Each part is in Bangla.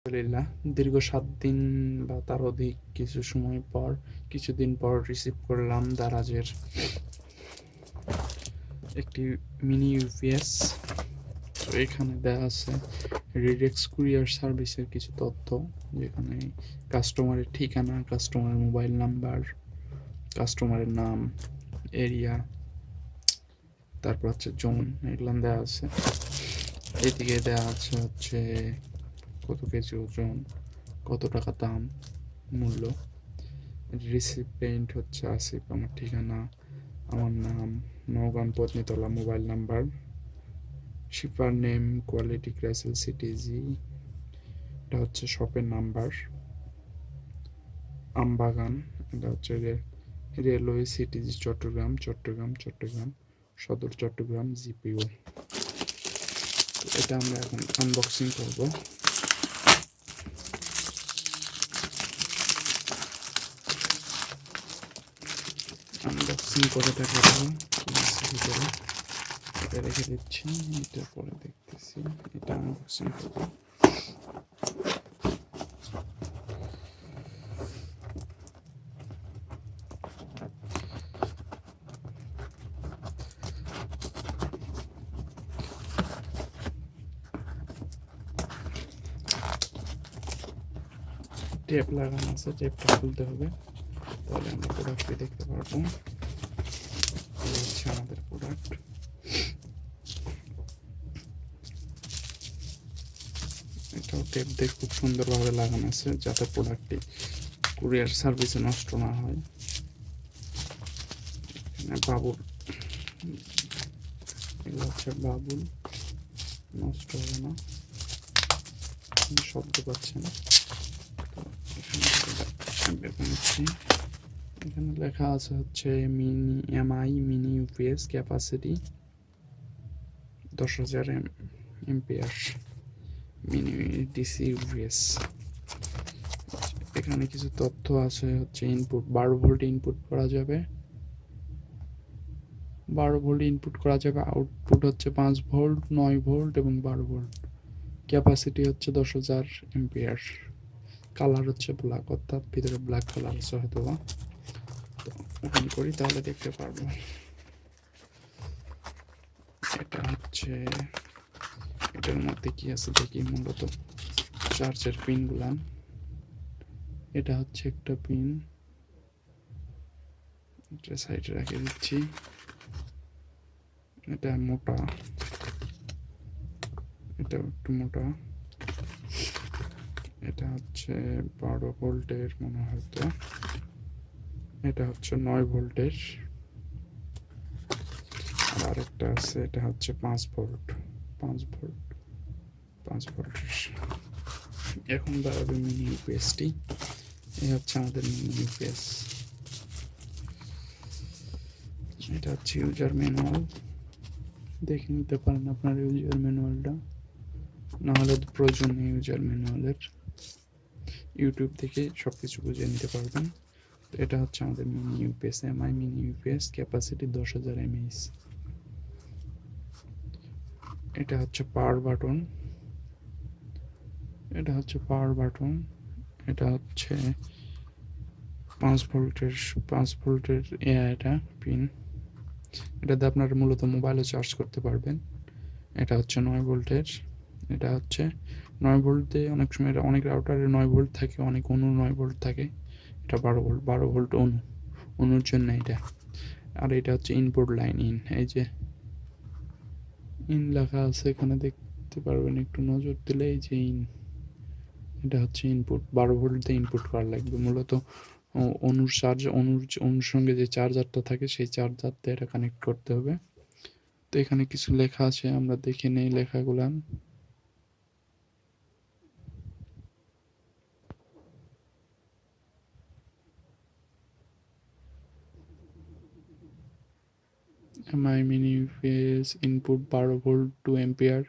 আলহামদুলিল্লাহ, দীর্ঘ ৭ দিন বা তার অধিক কিছুদিন পর রিসিভ করলাম দারাজের একটি মিনি ইউপিএস। তো এখানে দেওয়া আছে রিডেক্স কুরিয়ার সার্ভিসের কিছু তথ্য, যেখানে কাস্টমারের ঠিকানা, কাস্টমারের মোবাইল নাম্বার, কাস্টমারের নাম, এরিয়া, তারপর হচ্ছে জোন, এগুলো দেওয়া আছে। এদিকে দেওয়া হচ্ছে কত কেজি ওজন, কত টাকা দাম, মূল্য। রিসিপিয়েন্ট হচ্ছে আসিফ, আমার ঠিকানা, আমার নাম Naogaon Patnitala, mobile number, shipper name quality ক্রাইসেল সিটিজি, এটা হচ্ছে শপের নাম্বার, আমবাগান, এটা হচ্ছে রেলওয়ে সিটিজি চট্টগ্রাম, সদর চট্টগ্রাম, জিপিও। এটা আমরা এখন আনবক্সিং করব। আনবক্সিং করে দেখাবো কি আছে ভিতরে। এটা রেখে দিচ্ছি, এটা পরে দেখতেছি। এটা আনবক্সিং করব। টেপ লাগানো আছে, টেপটা খুলতে হবে, তাহলে আমরা প্রোডাক্টটি দেখতে পারবো। এই হচ্ছে আমাদের প্রোডাক্ট। এটাও টেপ দিয়ে খুব সুন্দরভাবে লাগানো আছে, যাতে প্রোডাক্টটি কুরিয়ার সার্ভিসে নষ্ট না হয়। এখানে বাবুল, এগুলো হচ্ছে বাবুল, নষ্ট হবে না। শব্দ পাচ্ছেন, এখানে লেখা আছে হচ্ছে mini UPS capacity 10,000 MPR mini DC UPS. এখানে কিছু তথ্য আছে, হচ্ছে ইনপুট 12 ভোল্ট ইনপুট করা যাবে, 12 ভোল্ট ইনপুট করা যাবে। আউটপুট হচ্ছে 5 ভোল্ট, 9 ভোল্ট এবং 12 ভোল্ট। ক্যাপাসিটি হচ্ছে 10,000 এমপিআর। কালার হচ্ছে ব্ল্যাক, অর্থাৎ ভিতরে ব্ল্যাক কালার আছে হয়তো বা। তো ওপেন করি, তাহলে দেখতে পারবো। এটা হচ্ছে, এটার মধ্যে কি আছে দেখি। মূলত চার্জের পিনগুলা, এটা হচ্ছে একটা পিন, এটা সাইডে রেখে দিচ্ছি। এটা মোটা, এটা একটু মোটা। এটা হচ্ছে 12 ভোল্টের মনে হয়তো, এটা হচ্ছে 9 ভোল্টের। আর আরেকটা আছে, এটা হচ্ছে 5 ভোল্ট, 5 ভোল্ট, 5 ভোল্টের। এখন দাঁড়াবে মিনি ইউপিএসটি। এই হচ্ছে আমাদের মিনি ইউপিএস। এটা হচ্ছে ইউজার ম্যানুয়াল, দেখে নিতে পারেন আপনার ইউজার ম্যানুয়ালটা, নাহলে প্রয়োজন নেই ইউজার ম্যানুয়ালের। ইউটিউব থেকে সব কিছু বুঝে নিতে পারবেন। তো এটা হচ্ছে আমাদের mini UPS, MI mini UPS, capacity 10,000 MH. এটা হচ্ছে পাওয়ার বাটন, এটা হচ্ছে পাওয়ার বাটন। এটা হচ্ছে 5 ভোল্টের, 5 ভোল্টের এটা পিন, এটাতে আপনারা মূলত মোবাইলও চার্জ করতে পারবেন। এটা হচ্ছে 9 ভোল্টের, এটা হচ্ছে 9 ভোল্টে। অনেক সময় অনেক রাউটারে 9 ভোল্ট থাকে, অনেক অনু 9 ভোল্ট থাকে। এটা 12 ভোল্ট, 12 ভোল্ট অনুর জন্য এটা। আর এটা হচ্ছে ইনপুট লাইন, এই যে ইন লেখা আছে এখানে দেখতে পারবেন, একটু নজর দিলে এই যে এটা হচ্ছে ইনপুট। 12 ভোল্ট দিয়ে ইনপুট করা লাগবে মূলত। অনুর সঙ্গে যে চার্জারটা থাকে, সেই চার্জার দিয়ে এটা কানেক্ট করতে হবে। তো এখানে কিছু লেখা আছে, আমরা দেখে নেই লেখাগুলা। MI mini UPS input 12 volt 2 ampere,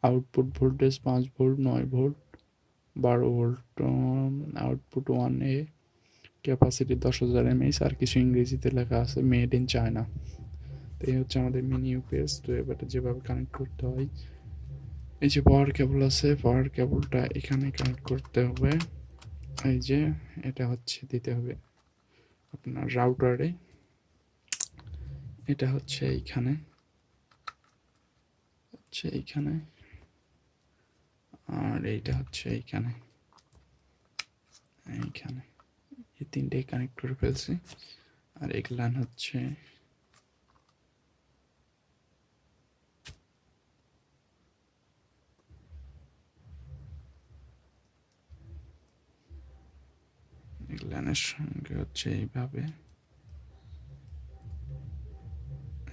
output voltage 5 volt, 9 volt, 12 volt, output 1A, capacity 10,000 MH. আর কিছু ইংরেজিতে লেখা আছে, মেড ইন চায়না। তো এই হচ্ছে আমাদের মিনি ইউপিএস। তো এবার যেভাবে কানেক্ট করতে হয় এই যে পাওয়ার কেবল আছে, পাওয়ার কেবলটা এখানে কানেক্ট করতে হবে। এই যে এটা হচ্ছে দিতে হবে আপনার রাউটারে, এটা হচ্ছে এইখানে, এইখানে, আর এইটা হচ্ছে এইখানে, এইখানে। এই তিনটেই কানেক্ট করে ফেলছি। আর এগুলান হচ্ছে এগুলানের সঙ্গে হচ্ছে এইভাবে,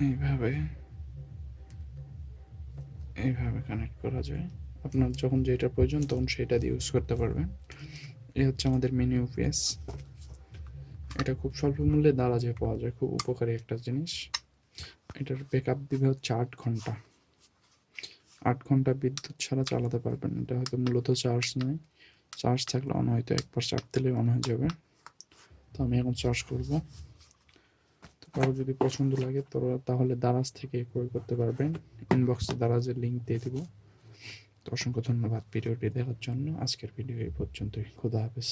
এইভাবে, এইভাবে কানেক্ট করা যায়। আপনার যখন যেটা প্রয়োজন তখন সেটা দিয়ে ইউজ করতে পারবেন। এই হচ্ছে আমাদের মিনি ইউপিএস। এটা খুব স্বল্প মূল্যে দারাজে পাওয়া যায়, খুব উপকারী একটা জিনিস। এটার ব্যাকআপ দিবে হচ্ছে 8 ঘন্টা। 8 ঘন্টা বিদ্যুৎ ছাড়া চালাতে পারবেন। এটা হয়তো মূলত চার্জ নেই, চার্জ থাকলে অন হয়তো একবার চাপ দিলেই অন হয়ে যাবে। তো আমি এখন চার্জ করবো। তো কারো যদি পছন্দ লাগে তাহলে দারাজ থেকে ক্রয় করতে পারবেন। ইনবক্সে দারাজের লিঙ্ক দিয়ে দিব। তো অসংখ্য ধন্যবাদ ভিডিওটি দেখার জন্য। আজকের ভিডিও এই পর্যন্তই। খোদা হাফেজ।